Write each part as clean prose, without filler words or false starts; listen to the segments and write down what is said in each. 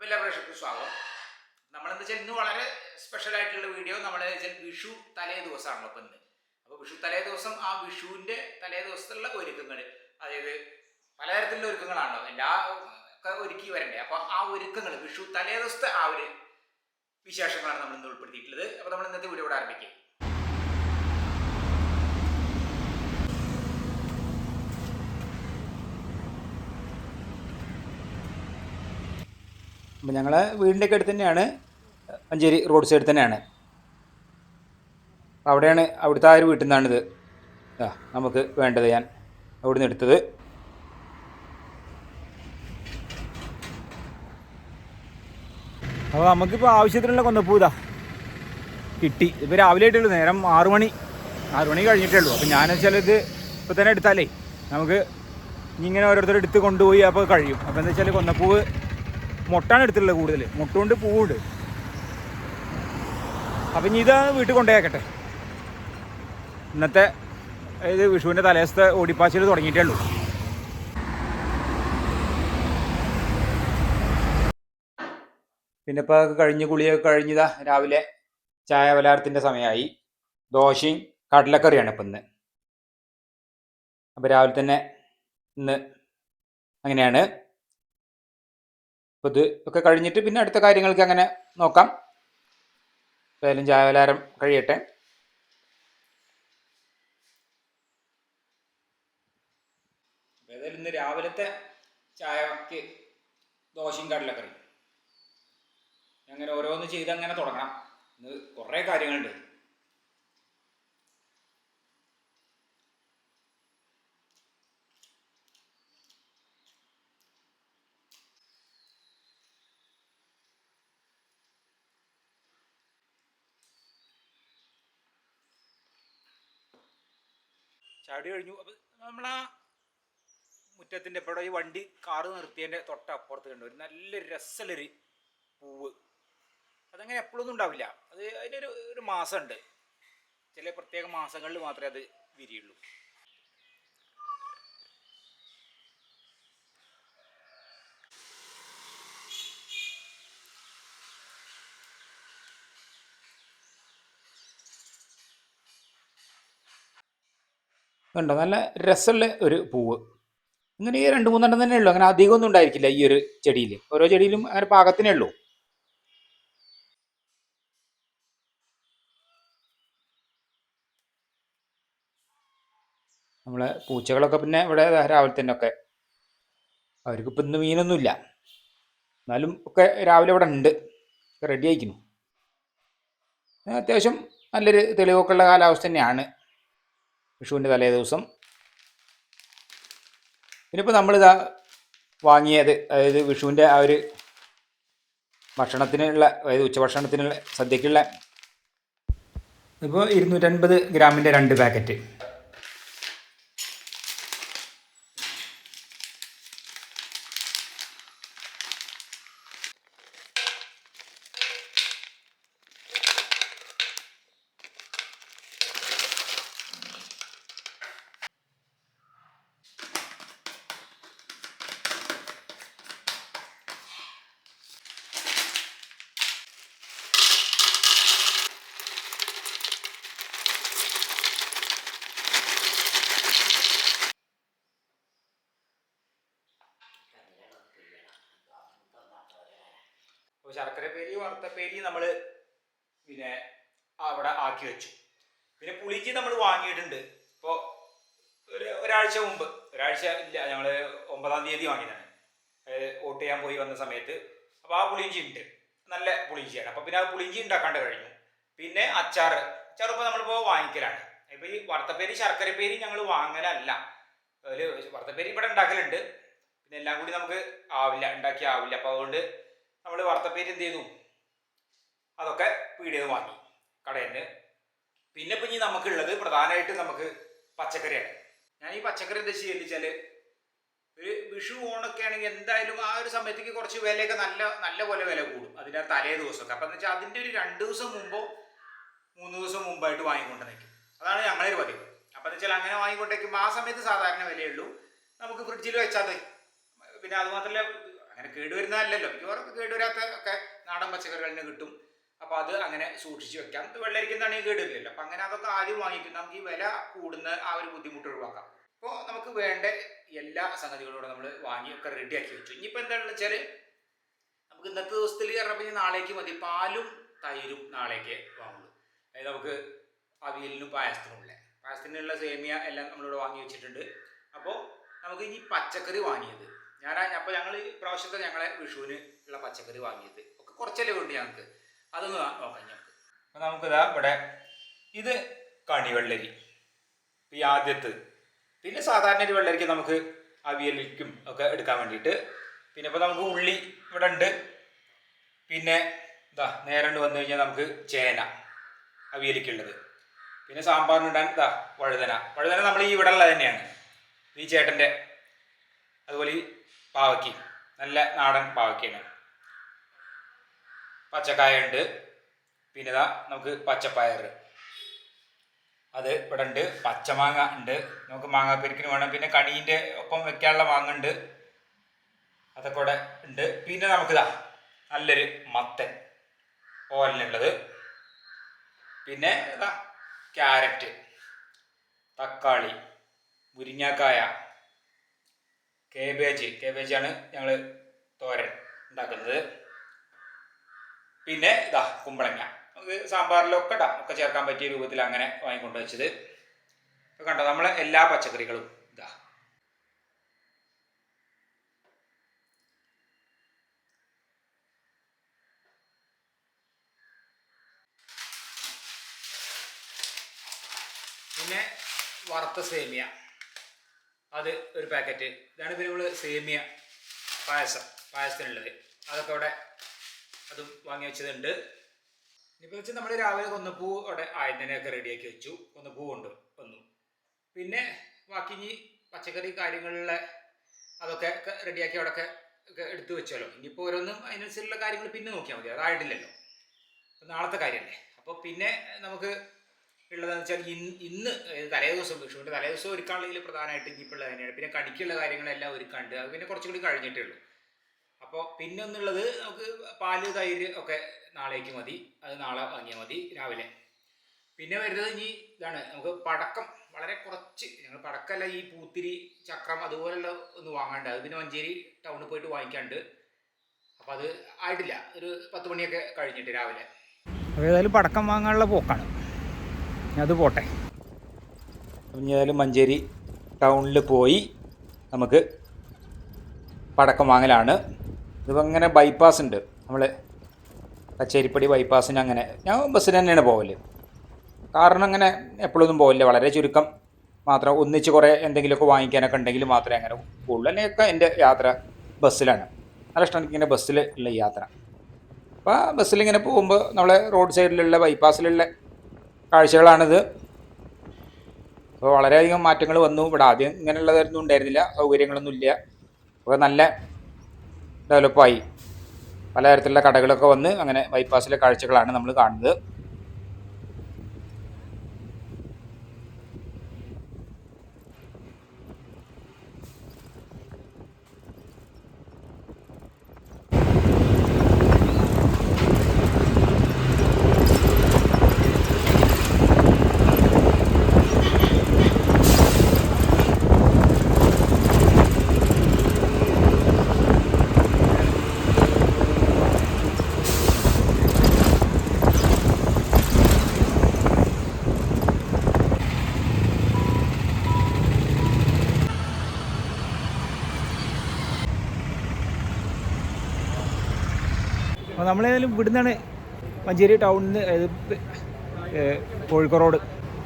എല്ലാ പ്രേക്ഷകർക്കും സ്വാഗതം. നമ്മളെന്താ വെച്ചാൽ ഇന്ന് വളരെ സ്പെഷ്യൽ ആയിട്ടുള്ള വീഡിയോ നമ്മൾ വിഷു തലേ ദിവസമാണല്ലോ ഇപ്പം ഇന്ന്. അപ്പോൾ വിഷു തലേ ദിവസം ആ വിഷുവിൻ്റെ തലേ ദിവസത്തുള്ള ഒരുക്കങ്ങൾ, അതായത് പലതരത്തിലുള്ള ഒരുക്കങ്ങളാണല്ലോ, എല്ലാ ഒക്കെ ഒരുക്കി വരണ്ടേ. അപ്പോൾ ആ ഒരുക്കങ്ങൾ വിഷു തലേ ദിവസത്തെ ആ ഒരു വിശേഷങ്ങളാണ് നമ്മൾ ഇന്ന് ഉൾപ്പെടുത്തിയിട്ടുള്ളത്. അപ്പോൾ നമ്മൾ ഇന്നത്തെ വീഡിയോ ഇവിടെ ആരംഭിക്കും. അപ്പം ഞങ്ങളെ വീടിൻ്റെയൊക്കെ അടുത്ത് തന്നെയാണ്, മഞ്ചേരി റോഡ് സൈഡ് തന്നെയാണ്. അപ്പോൾ അവിടെയാണ്, അവിടുത്തെ ആ ഒരു വീട്ടിൽ നിന്നാണിത് നമുക്ക് വേണ്ടത്. ഞാൻ അവിടെ നിന്ന് എടുത്തത്. അപ്പോൾ നമുക്കിപ്പോൾ ആവശ്യത്തിനുള്ള കൊന്നപ്പൂതാ കിട്ടി. ഇപ്പോൾ രാവിലെ ആയിട്ടുള്ളൂ, നേരം 6 മണി കഴിഞ്ഞിട്ടേ ഉള്ളൂ. അപ്പോൾ ഞാൻ വെച്ചാൽ ഇത് ഇപ്പോൾ തന്നെ എടുത്താലേ നമുക്ക് ഇങ്ങനെ ഓരോരുത്തർ എടുത്ത് കൊണ്ടുപോയി അപ്പോൾ കഴിയും. അപ്പോൾ എന്താ വെച്ചാൽ കൊന്നപ്പൂവ് മൊട്ടാണ് എടുത്തിട്ടുള്ളത്, കൂടുതൽ മുട്ടുകൊണ്ട് പൂവുണ്ട്. അപ്പം ഇനി ഇത് വീട്ടിൽ കൊണ്ടുപോയാക്കട്ടെ. ഇന്നത്തെ ഇത് വിഷുവിൻ്റെ തലേദിവസത്തെ ഓടിപ്പാച്ചിൽ തുടങ്ങിയിട്ടേ ഉള്ളൂ. പിന്നെ ഇപ്പോൾ കഴിഞ്ഞ് കുളിയൊക്കെ കഴിഞ്ഞതാ, രാവിലെ ചായ പലഹാരത്തിൻ്റെ സമയമായി. ദോശയും കടലക്കറിയാണ് ഇപ്പം ഇന്ന്. അപ്പോൾ രാവിലെ തന്നെ ഇന്ന് അങ്ങനെയാണ്. അപ്പോൾ ഇത് ഒക്കെ കഴിഞ്ഞിട്ട് പിന്നെ അടുത്ത കാര്യങ്ങൾക്ക് അങ്ങനെ നോക്കാം. ഏതായാലും ചായ പലഹാരം കഴിയട്ടെ. ഏതായാലും ഇന്ന് രാവിലത്തെ ചായക്ക് ദോശയും കടലക്കറി അങ്ങനെ ഓരോന്ന് ചെയ്ത് അങ്ങനെ തുടങ്ങണം. ഇന്ന് കുറേ കാര്യങ്ങളുണ്ട്. ചാടി കഴിഞ്ഞു. അപ്പം നമ്മളാ മുറ്റത്തിൻ്റെ ഇപ്പോൾ ഈ വണ്ടി കാറ് നിർത്തിയതിൻ്റെ തൊട്ടപ്പുറത്ത് കണ്ടു ഒരു നല്ലൊരു രസമുള്ളൊരു പൂവ്. അതങ്ങനെ എപ്പോഴൊന്നും ഉണ്ടാവില്ല. അത് അതിനൊരു മാസമുണ്ട്, ചില പ്രത്യേക മാസങ്ങളിൽ മാത്രമേ അത് വിരിയുള്ളൂ. കണ്ടോ, നല്ല രസമുള്ള ഒരു പൂവ്. ഇങ്ങനെ ഈ 2-3 തന്നെ ഉള്ളൂ, അങ്ങനെ അധികമൊന്നും ഉണ്ടായിരിക്കില്ല ഈ ഒരു ചെടിയിൽ. ഓരോ ചെടിയിലും അങ്ങനെ പാകത്തിനേ ഉള്ളൂ. നമ്മളെ പൂച്ചകളൊക്കെ പിന്നെ ഇവിടെ രാവിലെ തന്നെ ഒക്കെ, അവർക്ക് ഇപ്പം ഇന്ന് മീനൊന്നുമില്ല, എന്നാലും ഒക്കെ രാവിലെ ഇവിടെ ഉണ്ട്, റെഡി ആയിരിക്കുന്നു. അത്യാവശ്യം നല്ലൊരു തെളിവൊക്കെ ഉള്ള കാലാവസ്ഥ തന്നെയാണ് വിഷുവിൻ്റെ തലേ ദിവസം. പിന്നിപ്പോൾ നമ്മളിതാ വാങ്ങിയത്, അതായത് വിഷുവിൻ്റെ ആ ഒരു ഭക്ഷണത്തിനുള്ള, അതായത് ഉച്ചഭക്ഷണത്തിനുള്ള സദ്യക്കുള്ള, ഇപ്പോൾ 250 ഗ്രാമിൻ്റെ 2 പാക്കറ്റ്. അപ്പോൾ ശർക്കരപ്പേരി വറുത്തപ്പേരി നമ്മൾ പിന്നെ അവിടെ ആക്കി വെച്ചു. പിന്നെ പുളിഞ്ചി നമ്മൾ വാങ്ങിയിട്ടുണ്ട്. ഇപ്പോൾ ഒരാഴ്ച മുമ്പ്, ഒരാഴ്ച ഇല്ല, ഞങ്ങൾ 9-ാം തീയതി വാങ്ങിയതാണ്, വോട്ട് ചെയ്യാൻ പോയി വന്ന സമയത്ത്. അപ്പോൾ ആ പുളിഞ്ചി ഉണ്ട്, നല്ല പുളിഞ്ചിയാണ്. അപ്പോൾ പിന്നെ ആ പുളിഞ്ചി ഉണ്ടാക്കാണ്ട് കഴിഞ്ഞു. പിന്നെ അച്ചാർ ഇപ്പോൾ നമ്മളിപ്പോൾ വാങ്ങിക്കലാണ്. ഇപ്പോൾ ഈ വറുത്തപ്പേരി ശർക്കരപ്പേരി ഞങ്ങൾ വാങ്ങലല്ല, അതിൽ വറുത്തപ്പേരി ഇവിടെ ഉണ്ടാക്കലുണ്ട്. പിന്നെ എല്ലാം കൂടി നമുക്ക് ഉണ്ടാക്കിയാവില്ല. അപ്പോൾ അതുകൊണ്ട് നമ്മൾ വറുത്തപ്പേരി എന്ത് ചെയ്തു, അതൊക്കെ പീടികയിൽ നിന്ന് വാങ്ങി, കടയിൽ നിന്ന്. പിന്നെ ഇപ്പം ഇനി നമുക്കുള്ളത് പ്രധാനമായിട്ട് നമുക്ക് പച്ചക്കറിയാണ്. ഞാൻ ഈ പച്ചക്കറി എന്താ ചെയ്യുന്നത് വെച്ചാൽ, ഒരു വിഷു ഓണൊക്കെ ആണെങ്കിൽ എന്തായാലും ആ ഒരു സമയത്തേക്ക് കുറച്ച് വിലയൊക്കെ നല്ല പോലെ വില കൂടും അതിൻ്റെ തലേ ദിവസമൊക്കെ. അപ്പം എന്ന് വെച്ചാൽ അതിൻ്റെ ഒരു 2 ദിവസം മുമ്പോ 3 ദിവസം മുമ്പായിട്ട് വാങ്ങിക്കൊണ്ട് നിൽക്കും. അതാണ് ഞങ്ങളൊരു പതിവ്. അപ്പം എന്ന് വെച്ചാൽ അങ്ങനെ വാങ്ങിക്കൊണ്ടേക്കുമ്പോൾ ആ സമയത്ത് സാധാരണ വിലയുള്ളൂ, നമുക്ക് ഫ്രിഡ്ജിൽ വെച്ചാൽ. പിന്നെ അതുമാത്രമല്ല, അങ്ങനെ കേടുവരുന്നതല്ലല്ലോ, മിക്കവാറൊക്കെ കേടുവരാത്ത ഒക്കെ നാടൻ പച്ചക്കറികളിൽ നിന്ന് കിട്ടും. അപ്പോൾ അത് അങ്ങനെ സൂക്ഷിച്ച് വെക്കാം. ഇത് വെള്ളരിക്കുന്നതാണെങ്കിൽ കേടില്ലല്ലോ. അപ്പം അങ്ങനെ അതൊക്കെ ആദ്യം വാങ്ങിക്കും. നമുക്ക് ഈ വില കൂടുന്ന ആ ഒരു ബുദ്ധിമുട്ട് ഒഴിവാക്കാം. അപ്പോൾ നമുക്ക് വേണ്ട എല്ലാ സംഗതികളോടും നമ്മൾ വാങ്ങി ഒക്കെ റെഡിയാക്കി വെച്ചു. ഇനിയിപ്പോൾ എന്താണെന്ന് വെച്ചാൽ നമുക്ക് ഇന്നത്തെ ദിവസത്തിൽ പറഞ്ഞപ്പോൾ നാളേക്ക് മതി. പാലും തൈരും നാളേക്ക് വാങ്ങുള്ളൂ. അതായത് നമുക്ക് അവിയലിനും പായസത്തിനുള്ള സേമിയ എല്ലാം നമ്മളിവിടെ വാങ്ങി വെച്ചിട്ടുണ്ട്. അപ്പോൾ നമുക്ക് ഇനി പച്ചക്കറി വാങ്ങിയത് അപ്പോൾ ഞങ്ങൾ പ്രാവശ്യത്തെ ഞങ്ങളെ വിഷുവിന് ഉള്ള പച്ചക്കറി വാങ്ങിയത് ഒക്കെ കുറച്ചല്ലേ ഉണ്ട് ഞങ്ങൾക്ക്. അതൊന്ന് നോക്കാം ഞങ്ങൾക്ക്. അപ്പോൾ നമുക്കിതാ ഇവിടെ ഇത് കണിവെള്ളരി, ഈ ആദ്യത്തെ. പിന്നെ സാധാരണ ഒരു വെള്ളരിക്ക് നമുക്ക് അവിയലിക്കും ഒക്കെ എടുക്കാൻ വേണ്ടിയിട്ട്. പിന്നെ ഇപ്പോൾ നമുക്ക് ഉള്ളി ഇവിടെ ഉണ്ട്. പിന്നെ ഇതാ നേരെ വന്നു കഴിഞ്ഞാൽ നമുക്ക് ചേന അവിയലിക്കുള്ളത്. പിന്നെ സാമ്പാറിനിടാൻ ഇതാ വഴുതന നമ്മൾ ഈ ഇവിടെ ഉള്ളത് തന്നെയാണ്, ഈ ചേട്ടൻ്റെ. അതുപോലെ ഈ പാവയ്ക്ക് നല്ല നാടൻ പാവയ്ക്കാണ്. പച്ചക്കായ ഉണ്ട്. പിന്നെ ഇതാ നമുക്ക് പച്ചപ്പയർ അത് ഇവിടെ ഉണ്ട്. പച്ചമാങ്ങ ഉണ്ട്, നമുക്ക് മാങ്ങാപ്പെരിക്കിന് വേണം. പിന്നെ കണീൻ്റെ ഒപ്പം വെക്കാനുള്ള മാങ്ങ ഉണ്ട്, അതൊക്കെ ഇവിടെ ഉണ്ട്. പിന്നെ നമുക്കിതാ നല്ലൊരു മത്തൻ ഓലിനുള്ളത്. പിന്നെ ഇതാ ക്യാരറ്റ്, തക്കാളി, മുരിങ്ങാക്കായ, കേബേജാണ് ഞങ്ങൾ തോരൻ ഉണ്ടാക്കുന്നത്. പിന്നെ ഇതാ കുമ്പളങ്ങ, നമുക്ക് സാമ്പാറിലൊക്കെ ഒക്കെ ചേർക്കാൻ പറ്റിയ രൂപത്തിൽ അങ്ങനെ വാങ്ങിക്കൊണ്ട് വെച്ചത്. ഇപ്പോൾ കണ്ടോ നമ്മളെ എല്ലാ പച്ചക്കറികളും ഇതാ. പിന്നെ വറുത്ത സേമിയ അത് ഒരു പാക്കറ്റ്. ഇതാണ് പിന്നെ നമ്മൾ സേമിയ പായസത്തിനുള്ളത്. അതൊക്കെ അവിടെ അതും വാങ്ങി വെച്ചതുണ്ട്. ഇനിയിപ്പോൾ വെച്ചാൽ നമ്മൾ രാവിലെ കൊന്നപ്പൂ അവിടെ ആയതിനെയൊക്കെ റെഡിയാക്കി വെച്ചു. കൊന്നപ്പൂ വന്നു. പിന്നെ ബാക്കി ഇനി പച്ചക്കറി കാര്യങ്ങളിലുള്ള അതൊക്കെ റെഡിയാക്കി അവിടെയൊക്കെ എടുത്തു വെച്ചാലോ. ഇനിയിപ്പോൾ ഓരോന്നും അതിനനുസരിച്ചുള്ള കാര്യങ്ങൾ പിന്നെ നോക്കിയാൽ മതി, അതായിട്ടില്ലല്ലോ, നാളത്തെ കാര്യമല്ലേ. അപ്പോൾ പിന്നെ നമുക്ക് ഉള്ളതെന്ന് വെച്ചാൽ ഇന്ന് തലേദിവസം, വിഷുവിൻ്റെ തലേദിവസം ഒരുക്കാനുള്ളതിൽ പ്രധാനമായിട്ട് ഇനിയിപ്പോൾ തന്നെയാണ്. പിന്നെ കണിക്കുള്ള കാര്യങ്ങളെല്ലാം ഒരുക്കാണ്ട്, അത് പിന്നെ കുറച്ചും കൂടി കഴിഞ്ഞിട്ടേ ഉള്ളൂ. അപ്പോൾ പിന്നെ ഒന്നുള്ളത് നമുക്ക് പാല് തൈര് ഒക്കെ നാളേക്ക് മതി, അത് നാളെ വാങ്ങിയാൽ മതി രാവിലെ. പിന്നെ വരുന്നത് ഇനി ഇതാണ്, നമുക്ക് പടക്കം വളരെ കുറച്ച്, ഞങ്ങൾ പടക്കമല്ല ഈ പൂത്തിരി, ചക്രം അതുപോലുള്ള ഒന്ന് വാങ്ങാണ്ട്, അത് പിന്നെ മഞ്ചേരി ടൗണിൽ പോയിട്ട് വാങ്ങിക്കാണ്ട്. അപ്പോൾ അത് ആയിട്ടില്ല, ഒരു 10 മണിയൊക്കെ കഴിഞ്ഞിട്ട് രാവിലെ. അപ്പോൾ ഏതായാലും പടക്കം വാങ്ങാനുള്ള പോക്കാണ്, അത് പോട്ടെ. ഇനി ഏതായാലും മഞ്ചേരി ടൗണിൽ പോയി നമുക്ക് പടക്കം വാങ്ങലാണ്. ഇതിപ്പോൾ അങ്ങനെ ബൈപ്പാസ് ഉണ്ട്, നമ്മൾ കച്ചേരിപ്പടി ബൈപ്പാസിന്. അങ്ങനെ ഞാൻ ബസ്സിന് തന്നെയാണ് പോകല്, കാരണം അങ്ങനെ എപ്പോഴൊന്നും പോകില്ല, വളരെ ചുരുക്കം മാത്രം. ഒന്നിച്ച് കുറേ എന്തെങ്കിലുമൊക്കെ വാങ്ങിക്കാനൊക്കെ ഉണ്ടെങ്കിൽ മാത്രമേ അങ്ങനെ പോകുള്ളൂ. അല്ലെങ്കിൽ എൻ്റെ യാത്ര ബസ്സിലാണ്. നല്ല ഇഷ്ടം എനിക്കിങ്ങനെ ബസ്സിൽ ഉള്ള യാത്ര. അപ്പോൾ ബസ്സിലിങ്ങനെ പോകുമ്പോൾ നമ്മളെ റോഡ് സൈഡിലുള്ള ബൈപ്പാസിലുള്ള കാഴ്ചകളാണിത്. അപ്പോൾ വളരെയധികം മാറ്റങ്ങൾ വന്നു ഇവിടെ. ആദ്യം ഇങ്ങനെയുള്ളതൊന്നും ഉണ്ടായിരുന്നില്ല, സൗകര്യങ്ങളൊന്നും ഇല്ല. അപ്പോൾ നല്ല ഡെവലപ്പായി, പലതരത്തിലുള്ള കടകളൊക്കെ വന്ന് അങ്ങനെ ബൈപ്പാസിലെ കാഴ്ചകളാണ് നമ്മൾ കാണുന്നത്. അപ്പോൾ നമ്മളേതായാലും ഇവിടുന്നാണ് മഞ്ചേരി ടൗണിൽ നിന്ന്, കോഴിക്കോട് റോഡ്,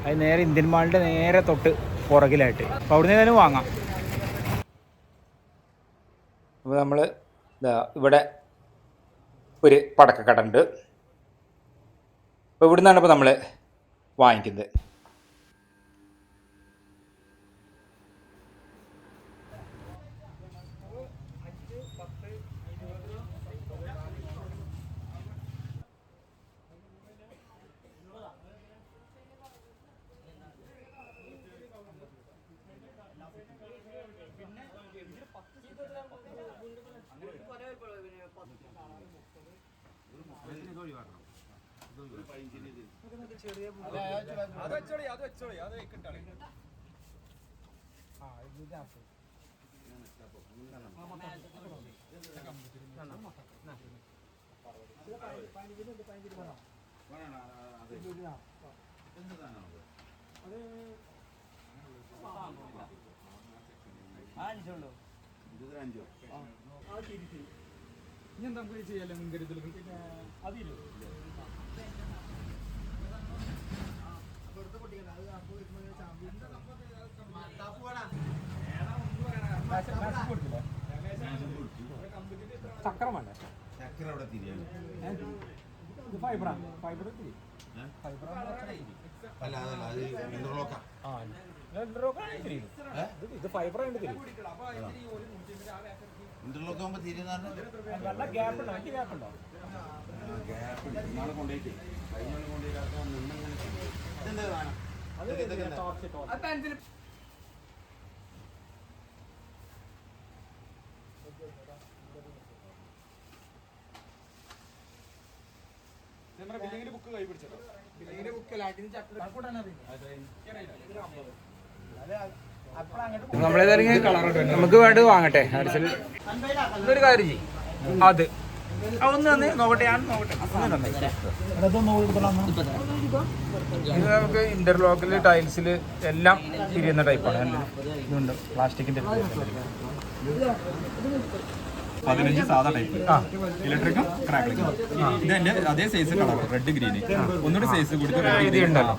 അത് നേരെ ഇന്ത്യൻ മാളിൻ്റെ നേരെ തൊട്ട് പുറകിലായിട്ട്. അപ്പോൾ അവിടുന്ന് ഏതായാലും വാങ്ങാം. അപ്പോൾ നമ്മൾ ഇവിടെ ഒരു പടക്കക്കട ഉണ്ട്. അപ്പോൾ ഇവിടുന്നാണ് ഇപ്പോൾ നമ്മൾ വാങ്ങിക്കുന്നത്. ഇനി എന്താ നമുക്ക് ചെയ്യാല്ലേ മുൻകരുതലുകൾ അതില്ലോ ചക്രം വേണ്ടേ ചക്കര അവിടെ തിരിയാണ് ഇത് ഫൈബറാ ഫൈബർ അല്ല അതല്ല അത് ഇന്റർലോക്കാം ഇത് ഫൈബർ ആയിട്ട് തിരി ഇന്റർലോക്ക് ആകുമ്പോൾ തിരിയെന്ന് നല്ല ഗ്യാപ്പ് ഉണ്ടോ വലിയ ഗ്യാപ്പ് ഉണ്ടോ ഗ്യാപ്പ് നാളെ കൊണ്ടുപോയിട്ട് കഴിഞ്ഞ കൊണ്ടുപോയി നിന്നങ്ങനെ ഇതെന്താ വേണം ബുക്ക് കൈ പിടിച്ചോ നമ്മളേതായാലും കളർ നമുക്ക് വേണ്ടത് വാങ്ങട്ടെ ഇതൊരു കാര്യം ചെയ്യും അത് ഒന്ന് തന്നെ നോക്കട്ടെ ഞാൻ നോക്കട്ടെ ഇത് നമുക്ക് ഇന്റർലോക്കിൽ ടൈൽസിൽ എല്ലാം തിരിയുന്ന ടൈപ്പാണ് ഇതുണ്ട് പ്ലാസ്റ്റിക്കിന്റെ 15 സാധാ ടൈപ്പ് ഇലക്ട്രിക്കും ക്രാക്കലിക്കും ഇതെന്റെ അതേ സൈസ് കളർ റെഡ് ഗ്രീൻ ഒന്നുകൂടി സൈസ് കൂടി ഉണ്ടല്ലോ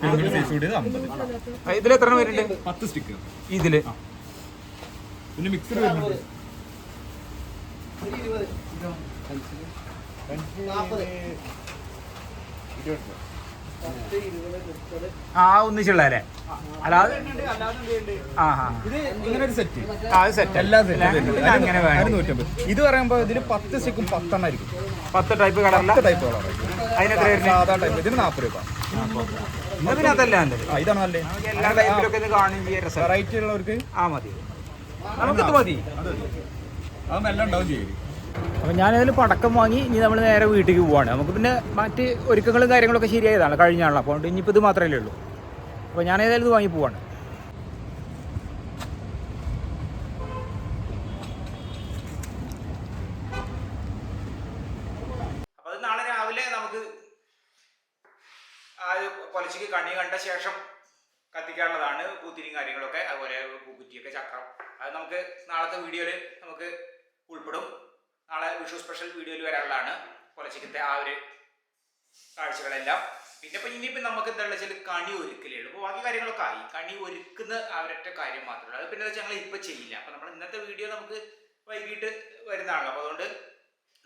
ഒന്നുകൂടി സൈസ് കൂടിയത് 50 ഇതിൽ എത്ര പേരുണ്ട് 10 സ്റ്റിക്ക് ഇതില് പിന്നെ മിക്സർ വരുന്നുണ്ട് ആ ഒന്നിച്ചുള്ളതല്ലേ അല്ലാതെ ഇത് ഇങ്ങനെ ഒരു സെറ്റ് സെറ്റ് എല്ലാ സെറ്റും അങ്ങനെ വേണം 150 ഇത് പറയുമ്പോൾ ഇതിൽ 10 സ്റ്റിക്കും 10 എണ്ണം ആയിരിക്കും 10 ടൈപ്പ് കളറില്ല 10 ടൈപ്പ് കളർ അതിനെത്ര സാധാ ടൈപ്പ് ഇതിന് 40 രൂപ ഇതിനകത്തല്ല ഇതാണ് നല്ലേ എല്ലാ ടൈപ്പിലൊക്കെ ഇത് കാണുകയും ചെയ്യാൻ രസം വെറൈറ്റി ഉള്ളവർക്ക് മതി നമുക്കിത് മതി അതൊന്നും എല്ലാം ഉണ്ടാവും ചെയ്യും അപ്പം ഞാനതിൽ പടക്കം വാങ്ങി ഇനി നമ്മൾ നേരെ വീട്ടിലേക്ക് പോവാണ് നമുക്ക് പിന്നെ മറ്റ് ഒരുക്കങ്ങളും കാര്യങ്ങളൊക്കെ ശരിയായതാണ് കഴിഞ്ഞാണല്ലോ അപ്പോൾ ഇനിയിപ്പോൾ ഇത് മാത്രമല്ലേ ഉള്ളൂ അപ്പോൾ ഞാൻ ഏതായാലും ഇത് വാങ്ങി പോവാണ് അപ്പോൾ അത് നാളെ രാവിലെ നമുക്ക് ആ പൊലച്ചയ്ക്ക് കണി കണ്ട ശേഷം കത്തിക്കാനുള്ളതാണ് പൂത്തിരിയും കാര്യങ്ങളൊക്കെ അതുപോലെ പൂക്കുറ്റിയൊക്കെ ചക്രം അത് നമുക്ക് നാളത്തെ വീഡിയോയിൽ നമുക്ക് ഉൾപ്പെടും നാളെ വിഷു സ്പെഷ്യൽ വീഡിയോയിൽ വരാനുള്ളതാണ് പൊലച്ചക്കത്തെ ആ ഒരു കാഴ്ചകളെല്ലാം പിന്നെ ഇപ്പം ഇനിയിപ്പോൾ നമുക്ക് എന്താണെന്ന് വെച്ചാൽ കണി ഒരുക്കലേ ഉള്ളൂ അപ്പോൾ ബാക്കി കാര്യങ്ങളൊക്കെ ആയി കണി ഒരുക്കുന്ന അവരൊറ്റ കാര്യം മാത്രമേ ഉള്ളൂ അത് പിന്നെ വെച്ചാൽ ഞങ്ങൾ ഇപ്പം ചെയ്യില്ല അപ്പോൾ നമ്മൾ ഇന്നത്തെ വീഡിയോ നമുക്ക് വൈകിട്ട് വരുന്നതാണല്ലോ അപ്പോൾ അതുകൊണ്ട്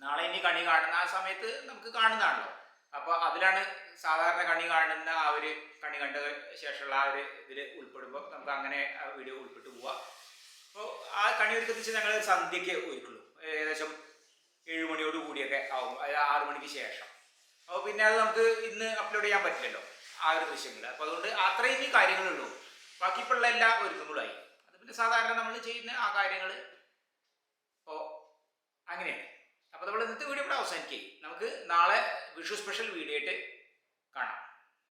നാളെ ഇനി കണി കാണുന്ന ആ സമയത്ത് നമുക്ക് കാണുന്നതാണല്ലോ അപ്പോൾ അതിലാണ് സാധാരണ കണി കാണുന്ന ആ ഒരു കണി കണ്ട ശേഷമുള്ള ആ ഒരു ഇതിൽ ഉൾപ്പെടുമ്പോൾ നമുക്ക് അങ്ങനെ ആ വീഡിയോ ഉൾപ്പെട്ട് പോവാം അപ്പോൾ ആ കണി ഒരുക്കുന്ന വെച്ചാൽ ഞങ്ങൾ സന്ധ്യയ്ക്ക് ഒരുക്കുള്ളൂ ഏകദേശം 7 മണിയോട് കൂടിയൊക്കെ ആവും അതായത് 6 മണിക്ക് ശേഷം അപ്പോൾ പിന്നെ അത് നമുക്ക് ഇന്ന് അപ്ലോഡ് ചെയ്യാൻ പറ്റില്ലല്ലോ ആ ഒരു ദൃശ്യങ്ങൾ അപ്പോൾ അതുകൊണ്ട് അത്രയും ഈ കാര്യങ്ങളുള്ളൂ ബാക്കി ഇപ്പോൾ ഉള്ള എല്ലാ ഒരുക്കങ്ങളുമായി അത് പിന്നെ സാധാരണ നമ്മൾ ചെയ്യുന്ന ആ കാര്യങ്ങൾ അപ്പോൾ അങ്ങനെയാണ് അപ്പോൾ നമ്മൾ ഇന്നത്തെ വീഡിയോ ഇവിടെ അവസാനിക്കുകയും നമുക്ക് നാളെ വിഷു സ്പെഷ്യൽ വീഡിയോ ആയിട്ട് കാണാം.